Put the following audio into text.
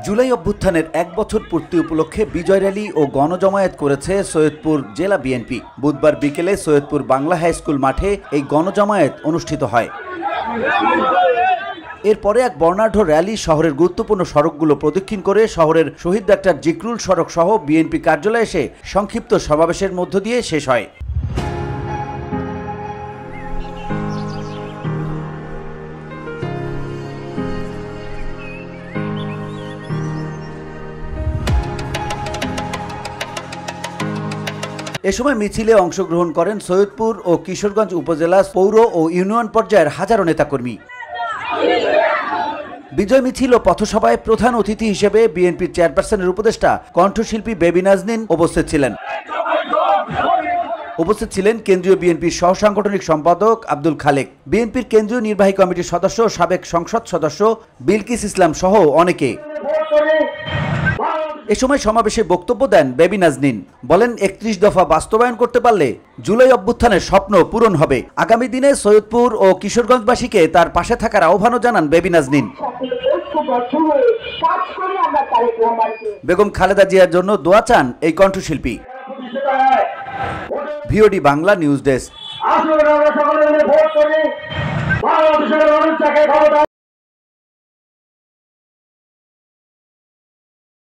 জুলাই অভ্যুত্থানের এক বছর পূর্তি উপলক্ষে বিজয় র্যালি ও গণজমায়েত করেছে সৈয়দপুর জেলা বিএনপি। বুধবার বিকেলে সৈয়দপুর বাংলা হাই স্কুল মাঠে এই গণজমায়েত অনুষ্ঠিত হয়। এরপরে এক বর্ণাঢ্য র্যালি শহরের গুরুত্বপূর্ণ সড়কগুলো প্রদক্ষিণ করে শহরের শহীদ ডাক্তার জিকরুল সড়ক সহ বিএনপি কার্যালয়ে এসে সংক্ষিপ্ত সমাবেশের মধ্য দিয়ে শেষ হয়। এ সময় মিছিলে অংশগ্রহণ করেন সৈয়দপুর ও কিশোরগঞ্জ উপজেলা পৌর ও ইউনিয়ন পর্যায়ের হাজারো নেতাকর্মী। বিজয় মিছিল ও পথসভায় প্রধান অতিথি হিসেবে বিএনপির চেয়ারপারসনের উপদেষ্টা কণ্ঠশিল্পী বেবি নাজনীন উপস্থিত ছিলেন। উপস্থিত ছিলেন কেন্দ্রীয় বিএনপির সহসাংগঠনিক সম্পাদক আব্দুল খালেক, বিএনপির কেন্দ্রীয় নির্বাহী কমিটির সদস্য সাবেক সংসদ সদস্য বিলকিস ইসলাম সহ অনেকে। এ সময় সমাবেশে বক্তব্য দেন বেবি নাজনীন। বলেন, ৩১ দফা বাস্তবায়ন করতে পারলে জুলাই অভ্যুত্থানের স্বপ্ন পূরণ হবে। আগামী দিনে সৈয়দপুর ও কিশোরগঞ্জবাসীকে তার পাশে থাকার আহ্বানও জানান বেবি নাজনীন। বেগম খালেদা জিয়ার জন্য দোয়া চান এই কণ্ঠশিল্পী। VOD Bangla news desk.